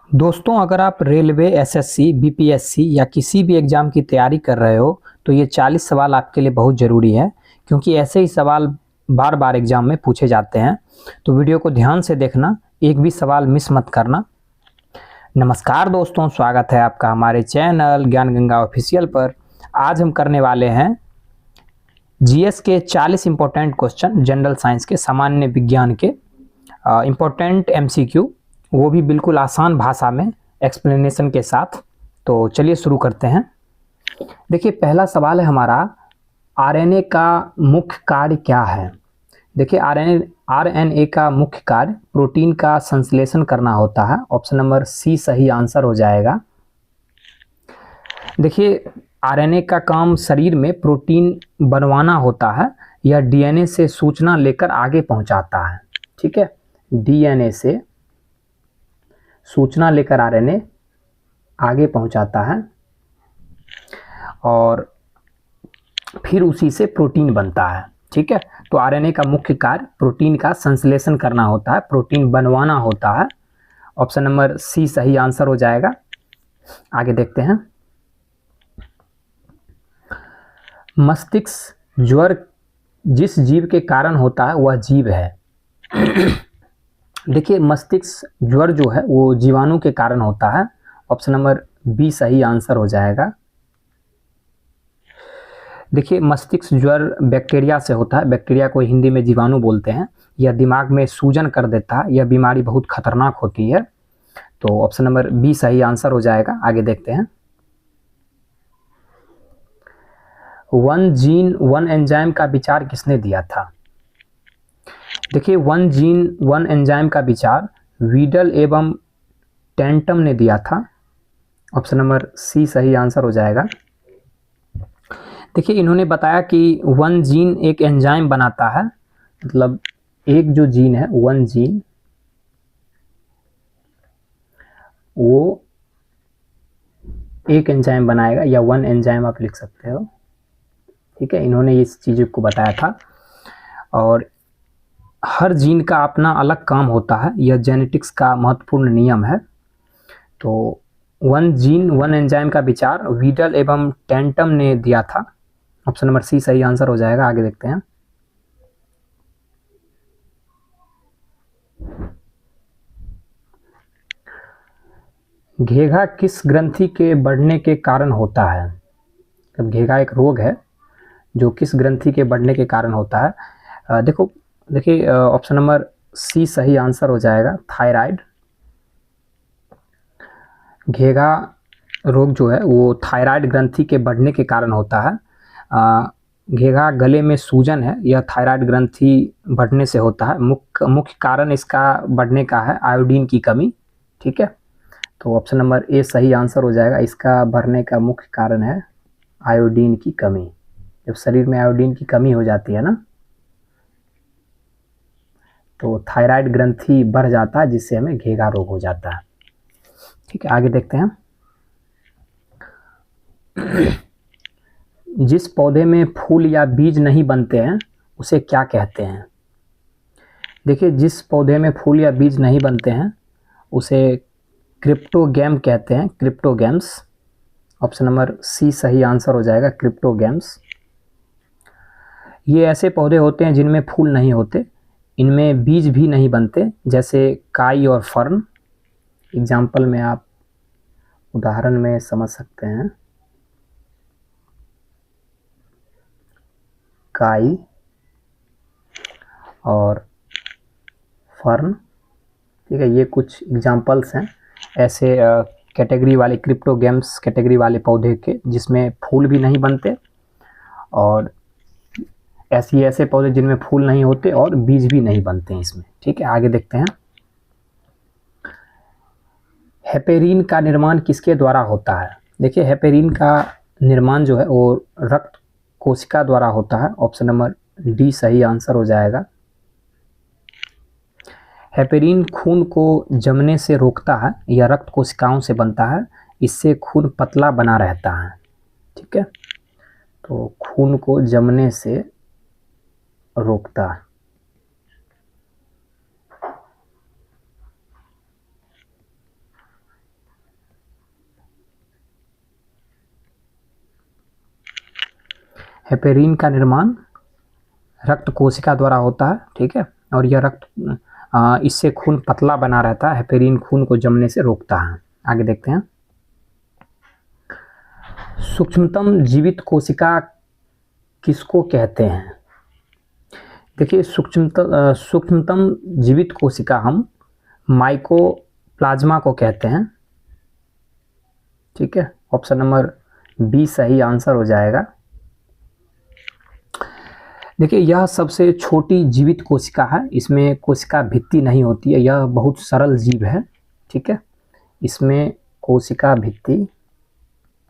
दोस्तों, अगर आप रेलवे, एसएससी, बीपीएससी या किसी भी एग्ज़ाम की तैयारी कर रहे हो तो ये 40 सवाल आपके लिए बहुत ज़रूरी है, क्योंकि ऐसे ही सवाल बार बार एग्ज़ाम में पूछे जाते हैं। तो वीडियो को ध्यान से देखना, एक भी सवाल मिस मत करना। नमस्कार दोस्तों, स्वागत है आपका हमारे चैनल ज्ञान गंगा ऑफिशियल पर। आज हम करने वाले हैं जीएस के 40 इंपॉर्टेंट क्वेश्चन, जनरल साइंस के, सामान्य विज्ञान के इम्पोर्टेंट एमसीक्यू, वो भी बिल्कुल आसान भाषा में एक्सप्लेनेशन के साथ। तो चलिए शुरू करते हैं। देखिए, पहला सवाल है हमारा, आरएनए का मुख्य कार्य क्या है। देखिए, आरएनए का मुख्य कार्य प्रोटीन का संश्लेषण करना होता है। ऑप्शन नंबर सी सही आंसर हो जाएगा। देखिए, आरएनए का काम शरीर में प्रोटीन बनवाना होता है। यह डीएनए से सूचना लेकर आगे पहुंचाता है। ठीक है, डीएनए से सूचना लेकर आरएनए आगे पहुंचाता है और फिर उसी से प्रोटीन बनता है। ठीक है, तो आरएनए का मुख्य कार्य प्रोटीन का संश्लेषण करना होता है, प्रोटीन बनवाना होता है। ऑप्शन नंबर सी सही आंसर हो जाएगा। आगे देखते हैं। मस्तिष्क ज्वर जिस जीव के कारण होता है वह जीव है। देखिए, मस्तिष्क ज्वर जो है वो जीवाणु के कारण होता है। ऑप्शन नंबर बी सही आंसर हो जाएगा। देखिए, मस्तिष्क ज्वर बैक्टीरिया से होता है। बैक्टीरिया को हिंदी में जीवाणु बोलते हैं। यह दिमाग में सूजन कर देता है। यह बीमारी बहुत खतरनाक होती है। तो ऑप्शन नंबर बी सही आंसर हो जाएगा। आगे देखते हैं। वन जीन वन एंजाइम का विचार किसने दिया था। देखिए, वन जीन वन एंजाइम का विचार वीडल एवं टेंटम ने दिया था। ऑप्शन नंबर सी सही आंसर हो जाएगा। देखिए, इन्होंने बताया कि वन जीन एक एंजाइम बनाता है, मतलब एक जो जीन है, वन जीन, वो एक एंजाइम बनाएगा, या वन एंजाइम आप लिख सकते हो। ठीक है, इन्होंने इस चीज़ को बताया था। और हर जीन का अपना अलग काम होता है। यह जेनेटिक्स का महत्वपूर्ण नियम है। तो वन जीन वन एंजाइम का विचार वीडल एवं टेंटम ने दिया था। ऑप्शन नंबर सी सही आंसर हो जाएगा। आगे देखते हैं। घेघा किस ग्रंथि के बढ़ने के कारण होता है। अब घेघा एक रोग है जो किस ग्रंथि के बढ़ने के कारण होता है। देखिए, ऑप्शन नंबर सी सही आंसर हो जाएगा, थायराइड। घेघा रोग जो है वो थायराइड ग्रंथि के बढ़ने के कारण होता है। घेघा गले में सूजन है, यह थायराइड ग्रंथि बढ़ने से होता है। मुख्य कारण इसका बढ़ने का है आयोडीन की कमी। ठीक है, तो ऑप्शन नंबर ए सही आंसर हो जाएगा। इसका बढ़ने का मुख्य कारण है आयोडीन की कमी। जब शरीर में आयोडीन की कमी हो जाती है ना, तो थायराइड ग्रंथि बढ़ जाता है, जिससे हमें घेघा रोग हो जाता है। ठीक है, आगे देखते हैं। जिस पौधे में फूल या बीज नहीं बनते हैं उसे क्या कहते हैं। देखिए, जिस पौधे में फूल या बीज नहीं बनते हैं उसे क्रिप्टोगैम कहते हैं, क्रिप्टोगैम्स। ऑप्शन नंबर सी सही आंसर हो जाएगा, क्रिप्टोगैम्स। ये ऐसे पौधे होते हैं जिनमें फूल नहीं होते, इनमें बीज भी नहीं बनते, जैसे काई और फर्न। एग्जाम्पल में आप उदाहरण में समझ सकते हैं। काई और फर्न। ठीक है, ये कुछ एग्जाम्पल्स हैं ऐसे कैटेगरी वाले, क्रिप्टोगैम्स कैटेगरी वाले पौधे के, जिसमें फूल भी नहीं बनते, और ऐसे पौधे जिनमें फूल नहीं होते और बीज भी नहीं बनते हैं इसमें। ठीक है, आगे देखते हैं। हेपेरिन का निर्माण किसके द्वारा होता है। देखिए, हेपेरिन का निर्माण जो है वो रक्त कोशिका द्वारा होता है। ऑप्शन नंबर डी सही आंसर हो जाएगा। हेपेरिन खून को जमने से रोकता है। यह रक्त कोशिकाओं से बनता है, इससे खून पतला बना रहता है। ठीक है, तो खून को जमने से रोकता है। हेपेरिन का निर्माण रक्त कोशिका द्वारा होता है, ठीक है, और यह इससे खून पतला बना रहता है। हेपेरिन खून को जमने से रोकता है। आगे देखते हैं, सूक्ष्मतम जीवित कोशिका किसको कहते हैं? देखिए, सूक्ष्मतम जीवित कोशिका हम माइकोप्लाज्मा को कहते हैं, ठीक है। ऑप्शन नंबर बी सही आंसर हो जाएगा। देखिए, यह सबसे छोटी जीवित कोशिका है, इसमें कोशिका भित्ति नहीं होती है, यह बहुत सरल जीव है, ठीक है। इसमें कोशिका भित्ति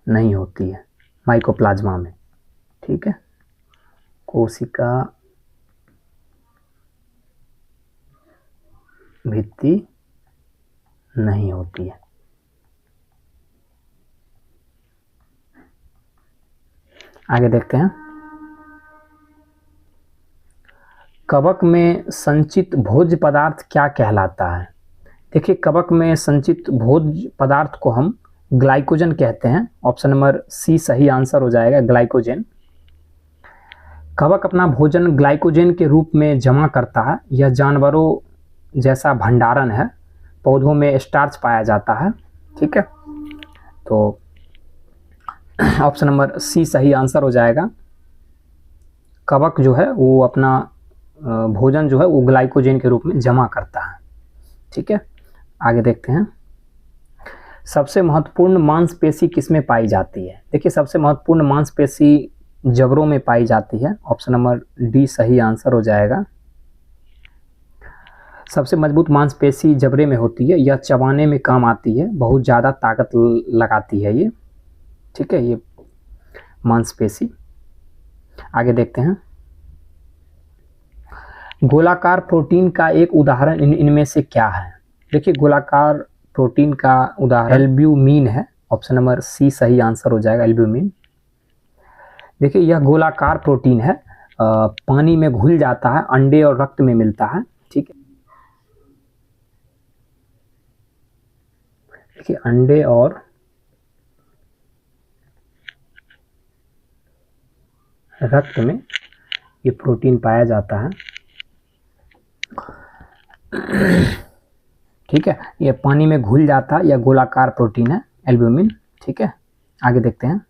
नहीं होती है माइकोप्लाज्मा में, ठीक है, कोशिका भित्ति नहीं होती है। आगे देखते हैं, कवक में संचित भोज्य पदार्थ क्या कहलाता है? देखिए, कवक में संचित भोज्य पदार्थ को हम ग्लाइकोजन कहते हैं। ऑप्शन नंबर सी सही आंसर हो जाएगा, ग्लाइकोजन। कवक अपना भोजन ग्लाइकोजन के रूप में जमा करता है। यह जानवरों जैसा भंडारण है, पौधों में स्टार्च पाया जाता है, ठीक है। तो ऑप्शन नंबर सी सही आंसर हो जाएगा। कवक जो है वो अपना भोजन जो है वो ग्लाइकोजन के रूप में जमा करता है, ठीक है। आगे देखते हैं, सबसे महत्वपूर्ण मांसपेशी किसमें पाई जाती है? देखिए, सबसे महत्वपूर्ण मांसपेशी जबड़ों में पाई जाती है। ऑप्शन नंबर डी सही आंसर हो जाएगा। सबसे मजबूत मांसपेशी जबड़े में होती है, यह चबाने में काम आती है, बहुत ज़्यादा ताकत लगाती है ये, ठीक है, ये मांसपेशी। आगे देखते हैं, गोलाकार प्रोटीन का एक उदाहरण इनमें से क्या है? देखिए, गोलाकार प्रोटीन का उदाहरण एल्ब्यूमिन है। ऑप्शन नंबर सी सही आंसर हो जाएगा, एल्ब्यूमिन। देखिए, यह गोलाकार प्रोटीन है, पानी में घुल जाता है, अंडे और रक्त में मिलता है, ठीक है। देखिए, अंडे और रक्त में ये प्रोटीन पाया जाता है, ठीक है। ये पानी में घुल जाता है, यह गोलाकार प्रोटीन है, एल्ब्यूमिन, ठीक है। आगे देखते हैं,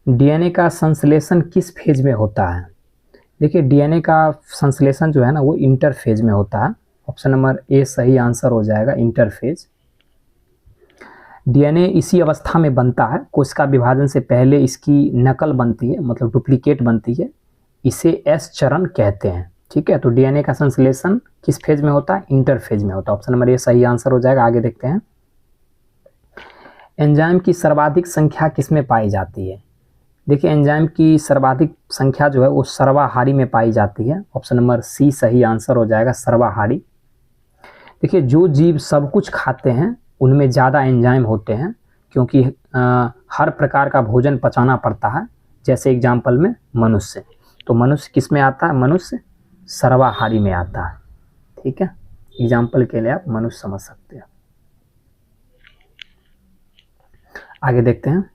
डीएनए का संश्लेषण किस फेज में होता है? देखिए, डीएनए का संश्लेषण जो है ना वो इंटरफेज में होता है। ऑप्शन नंबर ए सही आंसर हो जाएगा, इंटरफेज। डीएनए इसी अवस्था में बनता है, कोशिका विभाजन से पहले इसकी नकल बनती है, मतलब डुप्लीकेट बनती है, इसे एस चरण कहते हैं, ठीक है। तो डीएनए का संश्लेषण किस फेज में होता है? इंटरफेज में होता है। ऑप्शन नंबर ए सही आंसर हो जाएगा। आगे देखते हैं, एंजाइम की सर्वाधिक संख्या किसमें पाई जाती है? देखिए, एंजाइम की सर्वाधिक संख्या जो है वो सर्वाहारी में पाई जाती है। ऑप्शन नंबर सी सही आंसर हो जाएगा, सर्वाहारी। देखिए, जो जीव सब कुछ खाते हैं उनमें ज़्यादा एंजाइम होते हैं, क्योंकि हर प्रकार का भोजन पचाना पड़ता है। जैसे एग्जाम्पल में मनुष्य, तो मनुष्य किस में आता है? मनुष्य सर्वाहारी में आता है, ठीक है। एग्जाम्पल के लिए आप मनुष्य समझ सकते हैं। आगे देखते हैं,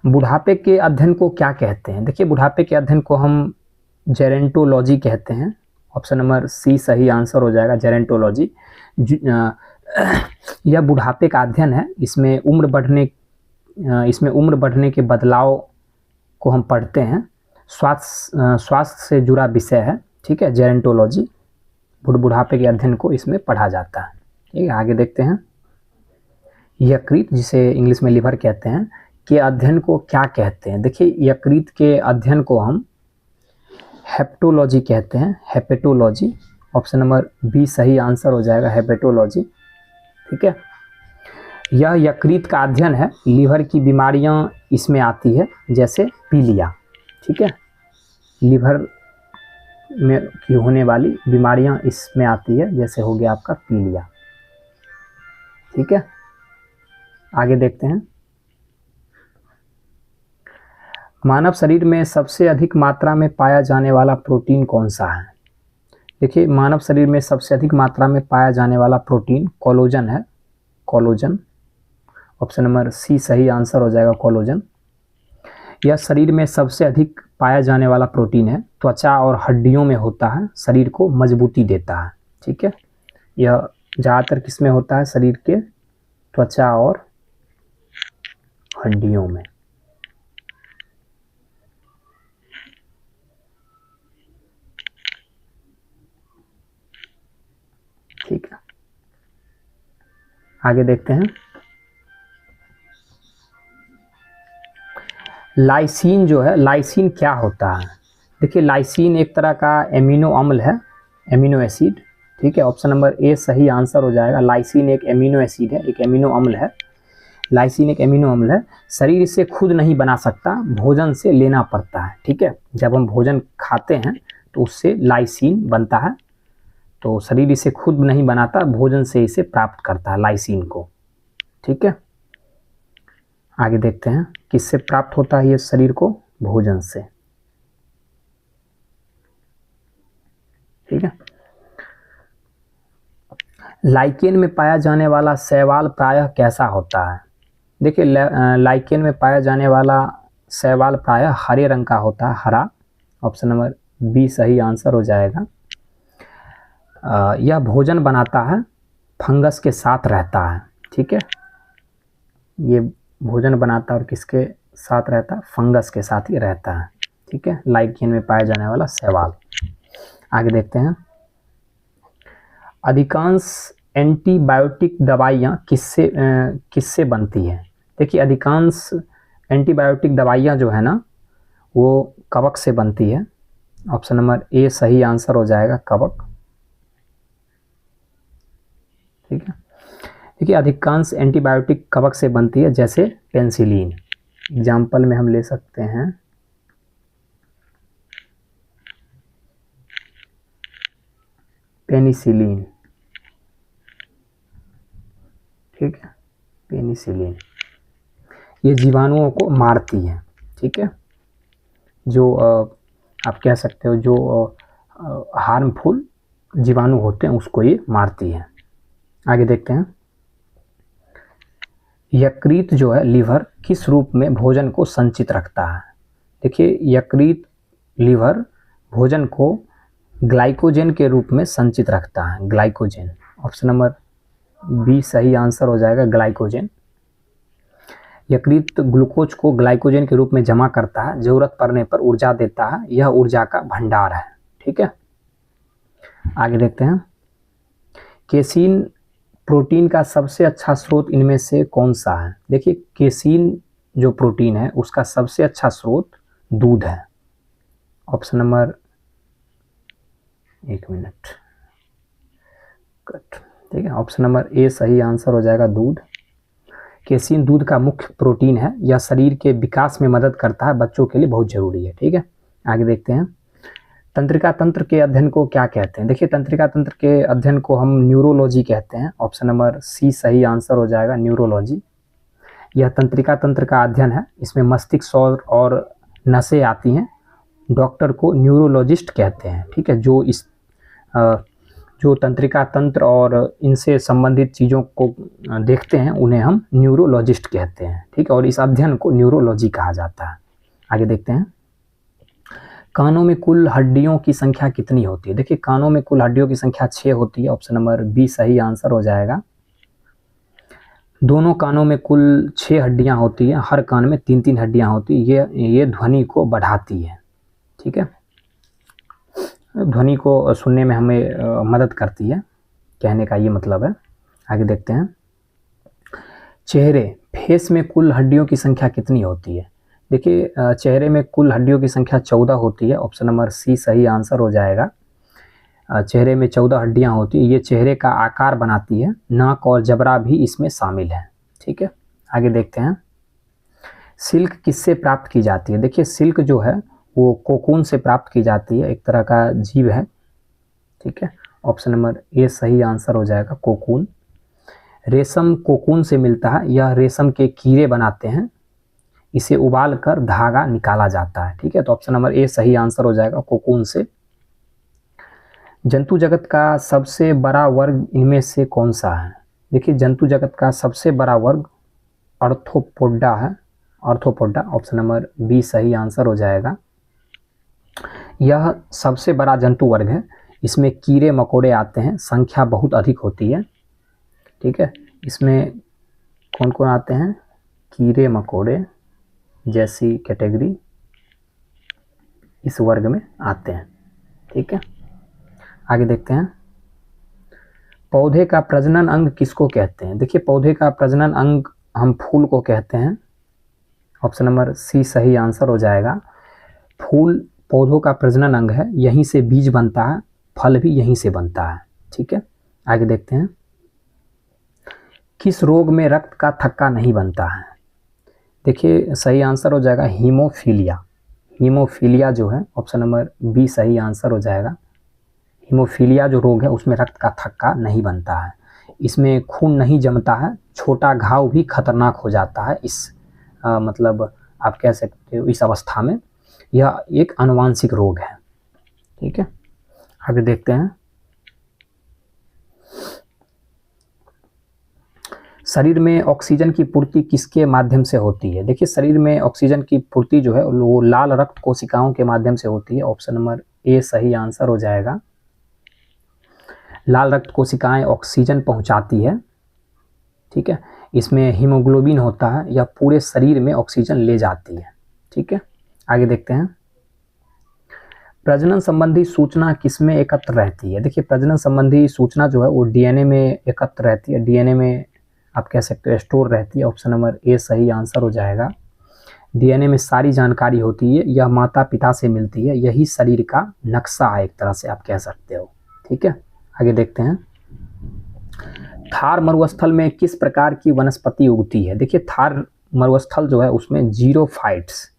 बुढ़ापे के अध्ययन को क्या कहते हैं? देखिए, बुढ़ापे के अध्ययन को हम जेरेंटोलॉजी कहते हैं। ऑप्शन नंबर सी सही आंसर हो जाएगा, जेरेंटोलॉजी। यह बुढ़ापे का अध्ययन है, इसमें उम्र बढ़ने के बदलाव को हम पढ़ते हैं। स्वास्थ्य से जुड़ा विषय है, ठीक है, जेरेंटोलॉजी। बुढ़ापे के अध्ययन को इसमें पढ़ा जाता है, ठीक है। आगे देखते हैं, यकृत, जिसे इंग्लिश में लिवर कहते हैं, के अध्ययन को क्या कहते हैं? देखिए, यकृत के अध्ययन को हम हेपेटोलॉजी कहते हैं, हेपेटोलॉजी। ऑप्शन नंबर बी सही आंसर हो जाएगा, हेपेटोलॉजी, ठीक है। यह यकृत का अध्ययन है, लीवर की बीमारियां इसमें आती है, जैसे पीलिया, ठीक है। लीवर में की होने वाली बीमारियां इसमें आती है, जैसे हो गया आपका पीलिया, ठीक है। आगे देखते हैं, मानव शरीर में सबसे अधिक मात्रा में पाया जाने वाला प्रोटीन कौन सा है? देखिए, मानव शरीर में सबसे अधिक मात्रा में पाया जाने वाला प्रोटीन कोलेजन है, कोलेजन। ऑप्शन नंबर सी सही आंसर हो जाएगा, कोलेजन। यह शरीर में सबसे अधिक पाया जाने वाला प्रोटीन है, त्वचा और हड्डियों में होता है, शरीर को मजबूती देता है। ठीक है, यह ज़्यादातर किस में होता है? शरीर के त्वचा और हड्डियों में। ठीक है, आगे देखते हैं। लाइसिन जो है, लाइसिन क्या होता है? देखिए, लाइसिन एक तरह का एमिनो अम्ल है, एमिनो एसिड। ठीक है, ऑप्शन नंबर ए सही आंसर हो जाएगा। लाइसिन एक एमिनो एसिड है, एक एमिनो अम्ल है। लाइसिन एक एमिनो अम्ल है, शरीर इसे खुद नहीं बना सकता, भोजन से लेना पड़ता है। ठीक है, जब हम भोजन खाते हैं तो उससे लाइसिन बनता है, तो शरीर इसे खुद नहीं बनाता, भोजन से इसे प्राप्त करता है लाइसिन को। ठीक है, आगे देखते हैं किससे प्राप्त होता है ये शरीर को? भोजन से। ठीक है, लाइकेन में पाया जाने वाला शैवाल प्रायः कैसा होता है? देखिए, लाइकेन में पाया जाने वाला शैवाल प्रायः हरे रंग का होता है, हरा। ऑप्शन नंबर बी सही आंसर हो जाएगा। यह भोजन बनाता है, फंगस के साथ रहता है। ठीक है, ये भोजन बनाता है और किसके साथ रहता है? फंगस के साथ ही रहता है। ठीक है, लाइकेन में पाया जाने वाला शैवाल। आगे देखते हैं, अधिकांश एंटीबायोटिक दवाइयाँ किससे बनती हैं? देखिए, अधिकांश एंटीबायोटिक दवाइयाँ जो है ना, वो कवक से बनती है। ऑप्शन नंबर ए सही आंसर हो जाएगा, कवक। ठीक है, देखिए, अधिकांश एंटीबायोटिक कवक से बनती है, जैसे पेनिसिलिन। एग्जाम्पल में हम ले सकते हैं पेनिसिलिन। ठीक है, पेनिसिलिन ये जीवाणुओं को मारती है। ठीक है, जो आप कह सकते हो जो हार्मफुल जीवाणु होते हैं उसको ये मारती है। आगे देखते हैं, यकृत जो है, लीवर किस रूप में भोजन को संचित रखता है? देखिए, यकृत लीवर भोजन को ग्लाइकोजन के रूप में संचित रखता है, ग्लाइकोजन। ऑप्शन नंबर बी सही आंसर हो जाएगा, ग्लाइकोजन। यकृत ग्लूकोज को ग्लाइकोजन के रूप में जमा करता है, जरूरत पड़ने पर ऊर्जा देता है, यह ऊर्जा का भंडार है। ठीक है, आगे देखते हैं, केसीन प्रोटीन का सबसे अच्छा स्रोत इनमें से कौन सा है? देखिए, केसीन जो प्रोटीन है उसका सबसे अच्छा स्रोत दूध है। ऑप्शन नंबर, एक मिनट कट। ठीक है, ऑप्शन नंबर ए सही आंसर हो जाएगा, दूध। केसीन दूध का मुख्य प्रोटीन है, यह शरीर के विकास में मदद करता है, बच्चों के लिए बहुत जरूरी है। ठीक है, आगे देखते हैं, तंत्रिका तंत्र के अध्ययन को क्या कहते हैं? देखिए, तंत्रिका तंत्र के अध्ययन को हम न्यूरोलॉजी कहते हैं। ऑप्शन नंबर सी सही आंसर हो जाएगा, न्यूरोलॉजी। यह तंत्रिका तंत्र का अध्ययन है, इसमें मस्तिष्क और नसें आती हैं, डॉक्टर को न्यूरोलॉजिस्ट कहते हैं। ठीक है, जो तंत्रिका तंत्र और इनसे संबंधित चीज़ों को देखते हैं उन्हें हम न्यूरोलॉजिस्ट कहते हैं। ठीक है, और इस अध्ययन को न्यूरोलॉजी कहा जाता है। आगे देखते हैं, कानों में कुल हड्डियों की संख्या कितनी होती है? देखिए, कानों में कुल हड्डियों की संख्या 6 होती है। ऑप्शन नंबर बी सही आंसर हो जाएगा। दोनों कानों में कुल 6 हड्डियां होती हैं, हर कान में 3-3 हड्डियां होती है। ये ध्वनि को बढ़ाती है। ठीक है, ध्वनि को सुनने में हमें मदद करती है, कहने का ये मतलब है। आगे देखते हैं, चेहरे फेस में कुल हड्डियों की संख्या कितनी होती है? देखिए, चेहरे में कुल हड्डियों की संख्या 14 होती है। ऑप्शन नंबर सी सही आंसर हो जाएगा। चेहरे में 14 हड्डियां होती है, ये चेहरे का आकार बनाती है, नाक और जबड़ा भी इसमें शामिल है। ठीक है, आगे देखते हैं, सिल्क किससे प्राप्त की जाती है? देखिए, सिल्क जो है वो कोकून से प्राप्त की जाती है, एक तरह का जीव है। ठीक है, ऑप्शन नंबर ए सही आंसर हो जाएगा, कोकून। रेशम कोकून से मिलता है, यह रेशम के कीड़े बनाते हैं, इसे उबाल कर धागा निकाला जाता है। ठीक है, तो ऑप्शन नंबर ए सही आंसर हो जाएगा, कोकून से। जंतु जगत का सबसे बड़ा वर्ग इनमें से कौन सा है? देखिए, जंतु जगत का सबसे बड़ा वर्ग आर्थ्रोपोडा है। ऑर्थोपोडा, ऑप्शन नंबर बी सही आंसर हो जाएगा। यह सबसे बड़ा जंतु वर्ग है, इसमें कीड़े मकोड़े आते हैं, संख्या बहुत अधिक होती है। ठीक है, इसमें कौन कौन आते हैं? कीड़े मकोड़े जैसी कैटेगरी इस वर्ग में आते हैं। ठीक है, आगे देखते हैं। पौधे का प्रजनन अंग किसको कहते हैं? देखिए, पौधे का प्रजनन अंग हम फूल को कहते हैं। ऑप्शन नंबर सी सही आंसर हो जाएगा। फूल पौधों का प्रजनन अंग है, यहीं से बीज बनता है, फल भी यहीं से बनता है। ठीक है, आगे देखते हैं। किस रोग में रक्त का थक्का नहीं बनता है? देखिए, सही आंसर हो जाएगा हीमोफीलिया। हीमोफीलिया जो है, ऑप्शन नंबर बी सही आंसर हो जाएगा। हीमोफीलिया जो रोग है उसमें रक्त का थक्का नहीं बनता है, इसमें खून नहीं जमता है, छोटा घाव भी खतरनाक हो जाता है। इस मतलब आप कह सकते हो इस अवस्था में यह एक आनुवांशिक रोग है। ठीक है, आगे देखते हैं। शरीर में ऑक्सीजन की पूर्ति किसके माध्यम से होती है? देखिए, शरीर में ऑक्सीजन की पूर्ति जो है वो लाल रक्त कोशिकाओं के माध्यम से होती है। ऑप्शन नंबर ए सही आंसर हो जाएगा। लाल रक्त कोशिकाएं ऑक्सीजन पहुंचाती है। ठीक है, इसमें हीमोग्लोबिन होता है, यह पूरे शरीर में ऑक्सीजन ले जाती है। ठीक है, आगे देखते हैं। प्रजनन संबंधी सूचना किसमें एकत्र रहती है? देखिए, प्रजनन संबंधी सूचना जो है वो डीएनए में एकत्र रहती है, डीएनए में आप कह सकते हो स्टोर रहती है। ऑप्शन नंबर ए सही आंसर हो जाएगा। डीएनए में सारी जानकारी होती है, यह माता पिता से मिलती है, यही शरीर का नक्शा है, एक तरह से आप कह सकते हो। ठीक है, आगे देखते हैं। थार मरुस्थल में किस प्रकार की वनस्पति उगती है? देखिए, थार मरुस्थल जो है उसमें जीरोफाइट्स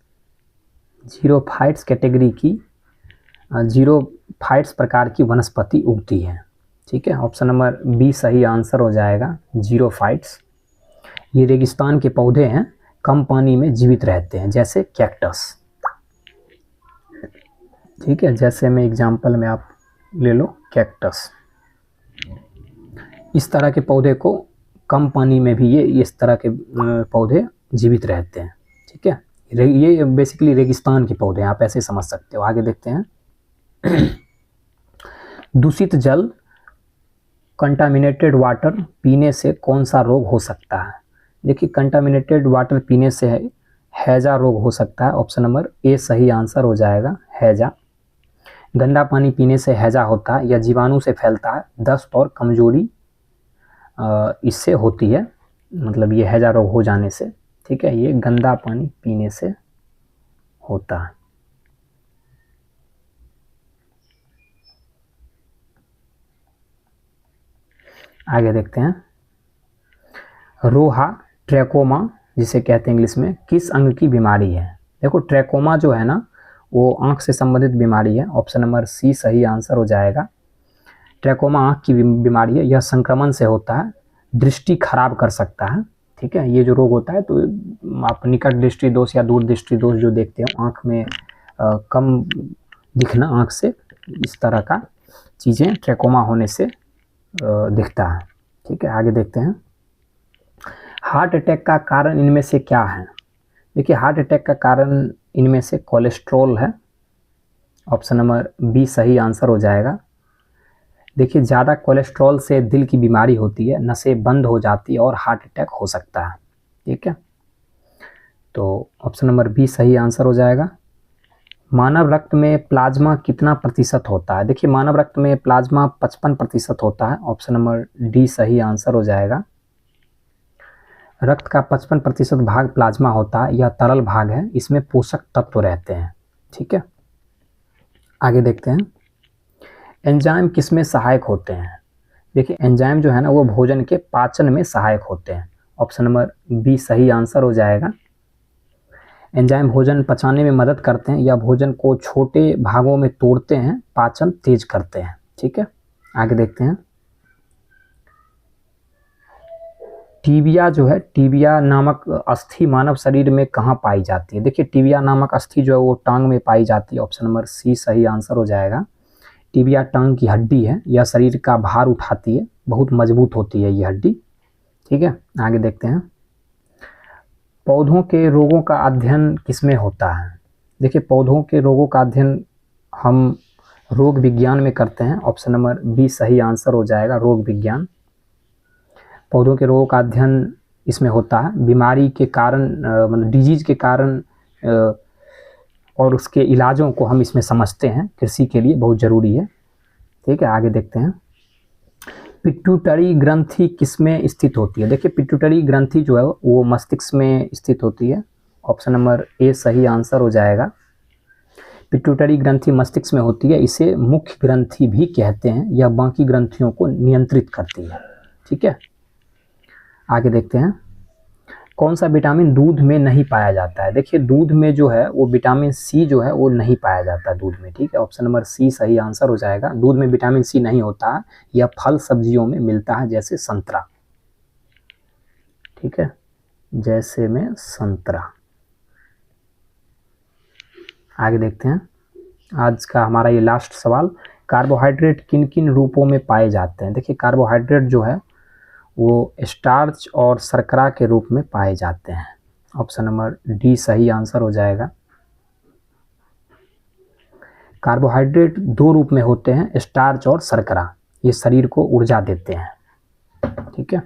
कैटेगरी की जीरोफाइट्स प्रकार की वनस्पति उगती है। ठीक है, ऑप्शन नंबर बी सही आंसर हो जाएगा। जीरोफाइट्स ये रेगिस्तान के पौधे हैं, कम पानी में जीवित रहते हैं, जैसे कैक्टस। ठीक है, जैसे मैं एग्जांपल में आप ले लो कैक्टस, इस तरह के पौधे को कम पानी में भी ये इस तरह के पौधे जीवित रहते हैं। ठीक है, ये बेसिकली रेगिस्तान के पौधे हैं, आप ऐसे समझ सकते हो। आगे देखते हैं। दूषित जल कंटामिनेटेड वाटर पीने से कौन सा रोग हो सकता है? देखिए, कंटामिनेटेड वाटर पीने से हैजा रोग हो सकता है। ऑप्शन नंबर ए सही आंसर हो जाएगा, हैजा। गंदा पानी पीने से हैजा होता है, यह जीवाणु से फैलता है, दस्त और कमजोरी इससे होती है, मतलब ये हैजा रोग हो जाने से। ठीक है, ये गंदा पानी पीने से होता है। आगे देखते हैं। रोहा ट्रैकोमा जिसे कहते हैं इंग्लिश में, किस अंग की बीमारी है? देखो, ट्रैकोमा जो है ना वो आंख से संबंधित बीमारी है। ऑप्शन नंबर सी सही आंसर हो जाएगा। ट्रैकोमा आंख की बीमारी है, यह संक्रमण से होता है, दृष्टि खराब कर सकता है। ठीक है, ये जो रोग होता है तो आप निकट दृष्टि दोष या दूर दृष्टि दोष जो देखते हो, आंख में कम दिखना आंख से, इस तरह का चीज़ें ट्रैकोमा होने से दिखता है। ठीक है, आगे देखते हैं। हार्ट अटैक का कारण इनमें से क्या है? देखिए, हार्ट अटैक का कारण इनमें से कोलेस्ट्रॉल है। ऑप्शन नंबर बी सही आंसर हो जाएगा। देखिए, ज़्यादा कोलेस्ट्रॉल से दिल की बीमारी होती है, नसें बंद हो जाती है और हार्ट अटैक हो सकता है। ठीक है, तो ऑप्शन नंबर बी सही आंसर हो जाएगा। मानव रक्त में प्लाज्मा कितना प्रतिशत होता है? देखिए, मानव रक्त में प्लाज्मा 55% होता है। ऑप्शन नंबर डी सही आंसर हो जाएगा। रक्त का 55% भाग प्लाज्मा होता है, यह तरल भाग है, इसमें पोषक तत्व रहते हैं। ठीक है, आगे देखते हैं। एंजाइम किसमें सहायक होते हैं? देखिए, एंजाइम जो है ना वो भोजन के पाचन में सहायक होते हैं। ऑप्शन नंबर बी सही आंसर हो जाएगा। एंजाइम भोजन पचाने में मदद करते हैं या भोजन को छोटे भागों में तोड़ते हैं, पाचन तेज करते हैं। ठीक है, आगे देखते हैं। टीबिया जो है, टीबिया नामक अस्थि मानव शरीर में कहाँ पाई जाती है? देखिए, टीबिया नामक अस्थि जो है वो टांग में पाई जाती है। ऑप्शन नंबर सी सही आंसर हो जाएगा। टीबिया टांग की हड्डी है, यह शरीर का भार उठाती है, बहुत मजबूत होती है ये हड्डी। ठीक है, आगे देखते हैं। पौधों के रोगों का अध्ययन किसमें होता है? देखिए, पौधों के रोगों का अध्ययन हम रोग विज्ञान में करते हैं। ऑप्शन नंबर बी सही आंसर हो जाएगा, रोग विज्ञान। पौधों के रोगों का अध्ययन इसमें होता है। बीमारी के कारण मतलब डिजीज के कारण और उसके इलाजों को हम इसमें समझते हैं, कृषि के लिए बहुत ज़रूरी है। ठीक है, आगे देखते हैं। पिट्यूटरी ग्रंथि किसमें स्थित होती है? देखिए, पिट्यूटरी ग्रंथि जो है वो मस्तिष्क में स्थित होती है। ऑप्शन नंबर ए सही आंसर हो जाएगा। पिट्यूटरी ग्रंथि मस्तिष्क में होती है। इसे मुख्य ग्रंथि भी कहते हैं। यह बाकी ग्रंथियों को नियंत्रित करती है। ठीक है, आगे देखते हैं। कौन सा विटामिन दूध में नहीं पाया जाता है? देखिए, दूध में जो है वो विटामिन सी जो है वो नहीं पाया जाता है दूध में। ठीक है, ऑप्शन नंबर सी सही आंसर हो जाएगा। दूध में विटामिन सी नहीं होता है। यह फल सब्जियों में मिलता है, जैसे संतरा। ठीक है, जैसे में संतरा। आगे देखते हैं। आज का हमारा ये लास्ट सवाल, कार्बोहाइड्रेट किन किन रूपों में पाए जाते हैं? देखिए, कार्बोहाइड्रेट जो है वो स्टार्च और शर्करा के रूप में पाए जाते हैं। ऑप्शन नंबर डी सही आंसर हो जाएगा। कार्बोहाइड्रेट दो रूप में होते हैं, स्टार्च और शर्करा। ये शरीर को ऊर्जा देते हैं। ठीक है,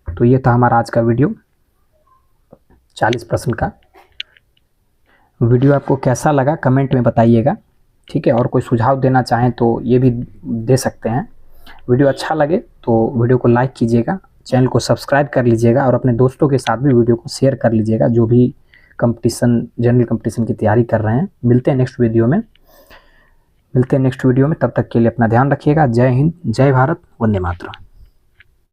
तो ये था हमारा आज का वीडियो 40 प्रश्न का। वीडियो आपको कैसा लगा कमेंट में बताइएगा। ठीक है, और कोई सुझाव देना चाहें तो ये भी दे सकते हैं। वीडियो अच्छा लगे तो वीडियो को लाइक कीजिएगा, चैनल को सब्सक्राइब कर लीजिएगा और अपने दोस्तों के साथ भी वीडियो को शेयर कर लीजिएगा, जो भी कंपटीशन, जनरल कंपटीशन की तैयारी कर रहे हैं। मिलते हैं नेक्स्ट वीडियो में। तब तक के लिए अपना ध्यान रखिएगा। जय हिंद, जय भारत, वंदे मातरम।